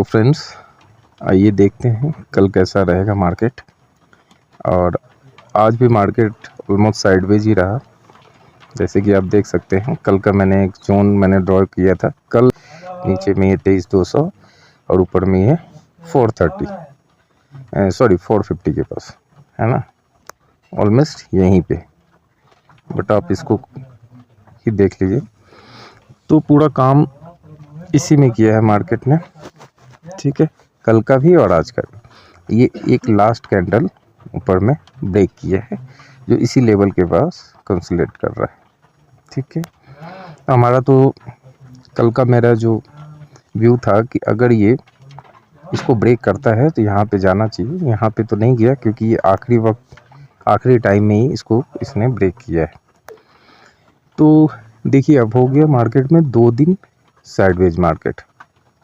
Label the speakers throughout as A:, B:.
A: Friends, आइए देखते हैं कल कैसा रहेगा मार्केट। और आज भी मार्केट ऑलमोस्ट साइडवेज ही रहा। जैसे कि आप देख सकते हैं, कल का मैंने एक जोन ड्रॉ किया था। कल नीचे में ये 23,200 और ऊपर में ये 450 के पास है ना, ऑलमोस्ट यहीं पे। बट आप इसको ही देख लीजिए, तो पूरा काम इसी में किया है मार्केट ने। ठीक है, कल का भी और आज का भी। ये एक लास्ट कैंडल ऊपर में ब्रेक किया है, जो इसी लेवल के पास कंसोलिडेट कर रहा है। ठीक है, हमारा तो कल का मेरा जो व्यू था कि अगर ये इसको ब्रेक करता है तो यहाँ पे जाना चाहिए। यहाँ पे तो नहीं गया, क्योंकि ये आखिरी टाइम में ही इसने ब्रेक किया है। तो देखिए, अब हो गया मार्केट में 2 दिन साइडवेज मार्केट।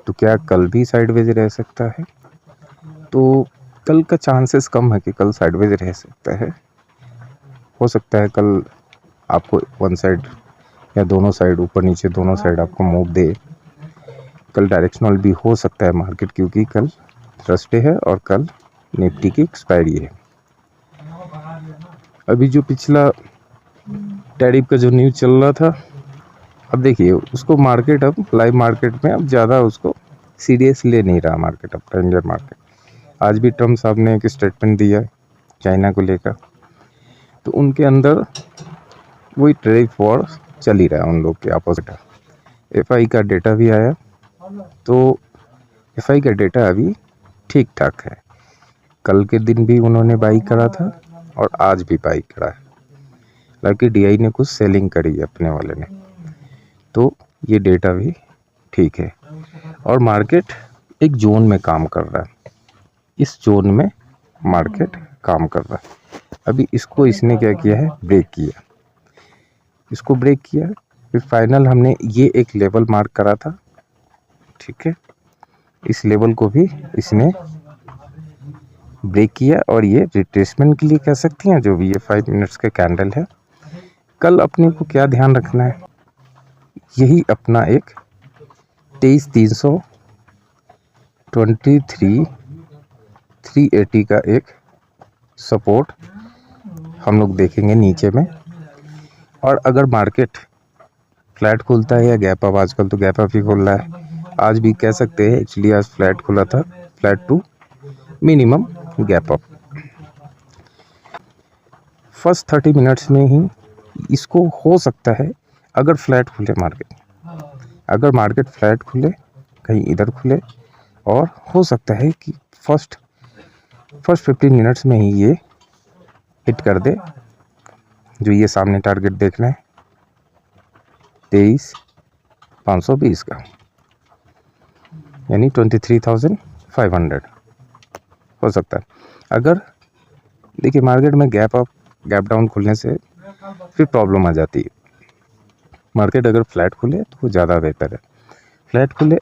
A: तो क्या कल भी साइडवेज रह सकता है? तो कल का चांसेस कम है कि कल साइडवेज रह सकता है। हो सकता है कल आपको वन साइड या दोनों साइड, ऊपर नीचे दोनों साइड आपको मूव दे। कल डायरेक्शनल भी हो सकता है मार्केट, क्योंकि कल थर्सडे है और कल निफ्टी की एक्सपायरी है। अभी जो पिछला टैरिफ का जो न्यूज़ चल रहा था, अब देखिए उसको मार्केट, अब लाइव मार्केट में अब ज़्यादा उसको सीरियस ले नहीं रहा मार्केट, अब इंडियन मार्केट। आज भी ट्रम्प साहब ने एक स्टेटमेंट दिया चाइना को लेकर, तो उनके अंदर वही टैरिफ वॉर चल ही रहा है उन लोग के अपोजिट। एफआई का डेटा भी आया, तो एफआई का डेटा अभी ठीक ठाक है। कल के दिन भी उन्होंने बाई करा था और आज भी बाई करा है, हालांकि डीआई ने कुछ सेलिंग करी है अपने वाले ने। तो ये डेटा भी ठीक है और मार्केट एक जोन में काम कर रहा है। इस जोन में मार्केट काम कर रहा है। अभी इसको इसने क्या किया है, ब्रेक किया। इसको ब्रेक किया, फिर फाइनल हमने ये एक लेवल मार्क करा था। ठीक है, इस लेवल को भी इसने ब्रेक किया और ये रिट्रेसमेंट के लिए कह सकते हैं, जो भी ये 5 मिनट्स का कैंडल है। कल अपने को क्या ध्यान रखना है, यही अपना एक 23,300 23,380 का एक सपोर्ट हम लोग देखेंगे नीचे में। और अगर मार्केट फ्लैट खुलता है या गैप अप, आजकल तो गैप अप ही खुल रहा है, आज भी कह सकते हैं एक्चुअली आज फ्लैट खुला था, flat to minimum gap up. First 30 minutes में ही इसको हो सकता है, अगर फ्लैट खुले मार्केट, अगर मार्केट फ्लैट खुले, कहीं इधर खुले, और हो सकता है कि फर्स्ट 15 मिनट्स में ही ये हिट कर दे। जो ये सामने टारगेट देखना है 23,520 का, यानी 23,500 हो सकता है। अगर देखिए मार्केट में गैप अप गैप डाउन खुलने से फिर प्रॉब्लम आ जाती है। मार्केट अगर फ्लैट खुले तो वो ज़्यादा बेहतर है। फ्लैट खुले,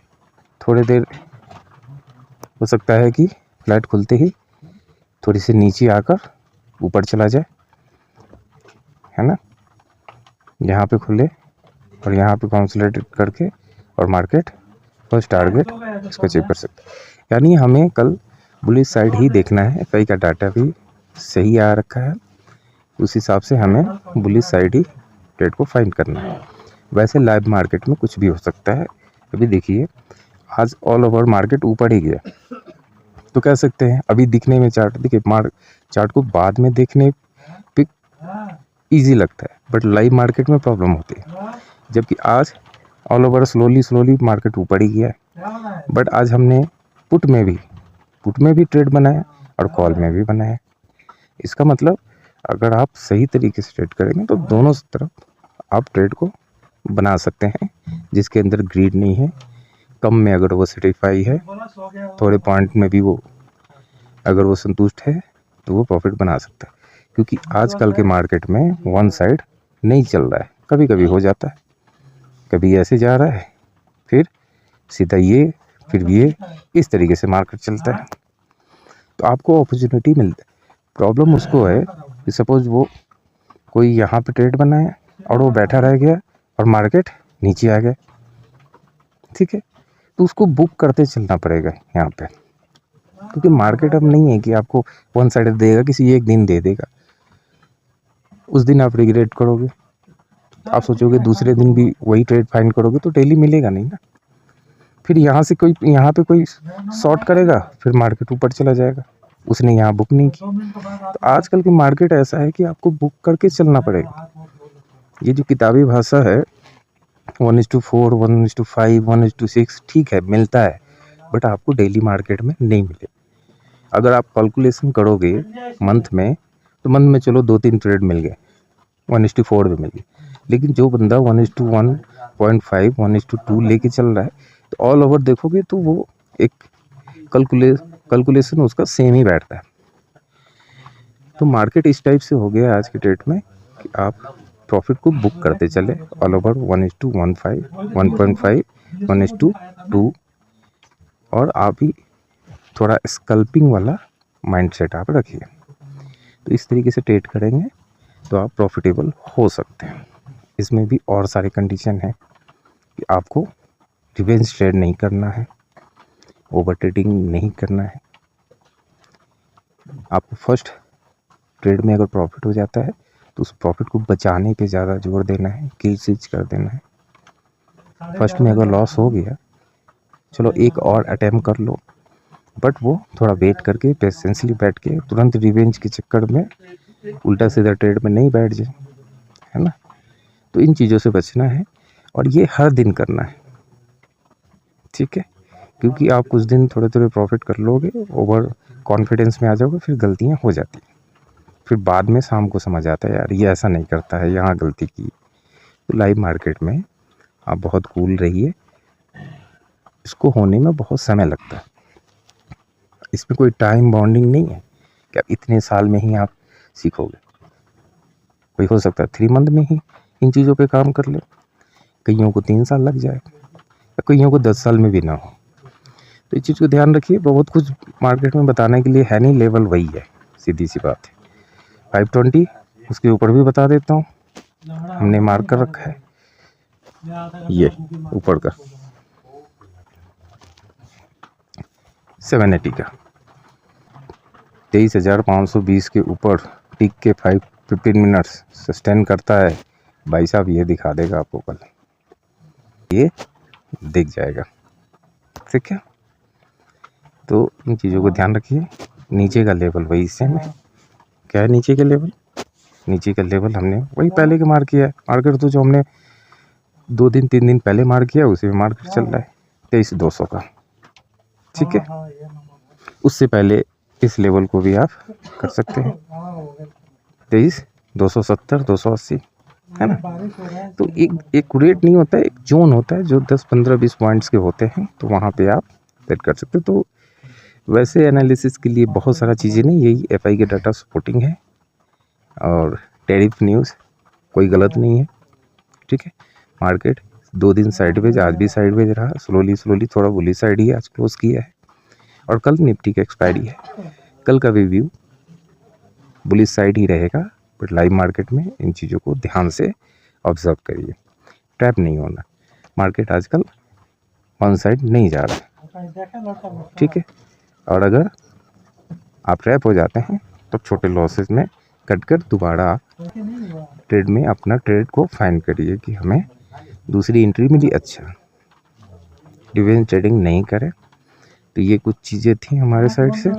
A: थोड़ी देर हो सकता है कि फ्लैट खुलते ही थोड़ी सी नीचे आकर ऊपर चला जाए, है ना। यहाँ पे खुले और यहाँ पे कंसोलिडेट करके और मार्केट फर्स्ट टारगेट इसको अचीव कर सकते हैं। यानी हमें कल बुलिश साइड ही देखना है। एफआई का डाटा भी सही आ रखा है, उस हिसाब से हमें बुलिश साइड ही ट्रेड को फाइंड करना है। वैसे लाइव मार्केट में कुछ भी हो सकता है। अभी देखिए आज ऑल ओवर मार्केट ऊपर ही गया, तो कह सकते हैं अभी दिखने में चार्ट, देखिए चार्ट को बाद में देखने पे इजी लगता है, बट लाइव मार्केट में प्रॉब्लम होती है। जबकि आज ऑल ओवर स्लोली मार्केट ऊपर ही गया है। बट आज हमने पुट में भी ट्रेड बनाया और कॉल में भी बनाया। इसका मतलब अगर आप सही तरीके से ट्रेड करेंगे तो दोनों तरफ आप ट्रेड को बना सकते हैं, जिसके अंदर ग्रीड नहीं है। कम में अगर वो सेटिस्फाई है, थोड़े पॉइंट में भी वो अगर वो संतुष्ट है, तो वो प्रॉफिट बना सकता है। क्योंकि आजकल के मार्केट में वन साइड नहीं चल रहा है, कभी कभी हो जाता है, कभी ऐसे जा रहा है, फिर सीधा ये, फिर ये, इस तरीके से मार्केट चलता है। तो आपको अपॉर्चुनिटी मिलता है। प्रॉब्लम उसको है कि सपोज वो कोई यहाँ पे ट्रेड बनाया और वो बैठा रह गया और मार्केट नीचे आ गया, ठीक है, तो उसको बुक करते चलना पड़ेगा यहाँ पे, क्योंकि मार्केट अब नहीं है कि आपको वन साइड देगा, किसी एक दिन दे देगा, उस दिन आप रिग्रेट करोगे, आप सोचोगे दूसरे दिन भी वही ट्रेड फाइंड करोगे, तो डेली मिलेगा नहीं ना। फिर यहाँ से कोई यहाँ पे कोई शॉर्ट करेगा, फिर मार्केट ऊपर चला जाएगा, उसने यहाँ बुक नहीं की। तो आजकल की मार्केट ऐसा है कि आपको बुक करके चलना पड़ेगा। ये जो किताबी भाषा है 1:4, 1:5, 1:6 ठीक है मिलता है, बट आपको डेली मार्केट में नहीं मिले। अगर आप कैलकुलेशन करोगे मंथ में, तो मंथ में चलो 2-3 ट्रेड मिल गए, 1:4 भी मिल गए, लेकिन जो बंदा 1:1.5, 1:2 लेके चल रहा है, तो ऑल ओवर देखोगे तो वो एक कैलकुलेशन उसका सेम ही बैठता है। तो मार्केट इस टाइप से हो गया आज के डेट में कि आप प्रॉफिट को बुक करते चले ऑल ओवर 1:15, 1.5, 1:2, और आप ही थोड़ा स्कल्पिंग वाला माइंडसेट आप रखिए। तो इस तरीके से ट्रेड करेंगे तो आप प्रॉफिटेबल हो सकते हैं। इसमें भी और सारे कंडीशन है कि आपको रिवेंज ट्रेड नहीं करना है, ओवर ट्रेडिंग नहीं करना है। आपको फर्स्ट ट्रेड में अगर प्रॉफिट हो जाता है तो उस प्रॉफिट को बचाने पे ज़्यादा जोर देना है, किल स्विच कर देना है। फर्स्ट में अगर लॉस हो गया, चलो एक और अटेम्प्ट कर लो, बट वो थोड़ा वेट करके पेशेंसली बैठ के तुरंत रिवेंज के चक्कर में उल्टा सीधा ट्रेड में नहीं बैठ जाए, है ना। तो इन चीज़ों से बचना है, और ये हर दिन करना है, ठीक है। क्योंकि आप कुछ दिन थोड़े थोड़े प्रॉफिट कर लोगे, ओवर कॉन्फिडेंस में आ जाओगे, फिर गलतियाँ हो जाती हैं, फिर बाद में शाम को समझ आता है यार ये ऐसा नहीं करता है, यहाँ गलती की। तो लाइव मार्केट में आप बहुत कूल रहिए, इसको होने में बहुत समय लगता है। इसमें कोई टाइम बाउंडिंग नहीं है कि आप इतने साल में ही आप सीखोगे। कोई हो सकता है 3 मंथ में ही इन चीज़ों पे काम कर ले, कईयों को 3 साल लग जाए, या कईयों को 10 साल में भी ना हो। तो इस चीज़ को ध्यान रखिए। बहुत कुछ मार्केट में बताने के लिए है नहीं, लेवल वही है, सीधी सी बात है। 520 उसके ऊपर भी बता देता हूँ, हमने मार्क कर रखा है, ये ऊपर का 780 का 23,520 के ऊपर टिक के 15 मिनट्स सस्टेन करता है। भाई साहब ये दिखा देगा आपको, कल ये दिख जाएगा, ठीक है। तो इन चीज़ों को ध्यान रखिए। नीचे का लेवल वही सेम है। क्या है नीचे का लेवल? नीचे का लेवल हमने वही पहले के मार्क किया है। मार्केट तो जो हमने 2 दिन 3 दिन पहले मार्क किया, उसी में मार्केट चल रहा है 23,200 का, ठीक है। उससे पहले इस लेवल को भी आप कर सकते हैं 23,270, 280, है ना। तो एक रेट नहीं होता है, एक जोन होता है जो 10, 15, 20 पॉइंट्स के होते हैं, तो वहाँ पे आप सेट कर सकते हो। तो वैसे एनालिसिस के लिए बहुत सारा चीज़ें नहीं, यही एफआई के डाटा सपोर्टिंग है, और टैरिफ न्यूज़ कोई गलत नहीं है, ठीक है। मार्केट 2 दिन साइडवेज, आज भी साइडवेज रहा, स्लोली थोड़ा बुली साइड ही आज क्लोज किया है, और कल निफ्टी का एक्सपायरी है। कल का भी व्यू बुलिश साइड ही रहेगा, बट लाइव मार्केट में इन चीज़ों को ध्यान से ऑब्जर्व करिए, ट्रैप नहीं होना। मार्केट आजकल वन साइड नहीं जा रहा, ठीक है। और अगर आप ट्रैप हो जाते हैं तो छोटे लॉसेस में कट कर दोबारा ट्रेड में अपना ट्रेड को फाइंड करिए कि हमें दूसरी एंट्री मिली, अच्छा रिवेंज ट्रेडिंग नहीं करें। तो ये कुछ चीज़ें थी हमारे साइड से।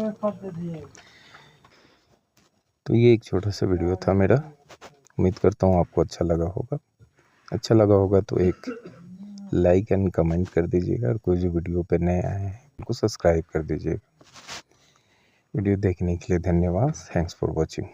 A: तो ये एक छोटा सा वीडियो था मेरा, उम्मीद करता हूँ आपको अच्छा लगा होगा। अच्छा लगा होगा तो एक लाइक एंड कमेंट कर दीजिएगा, और कोई जो वीडियो पे नए आए हैं उनको सब्सक्राइब कर दीजिएगा। वीडियो देखने के लिए धन्यवाद। Thanks for watching.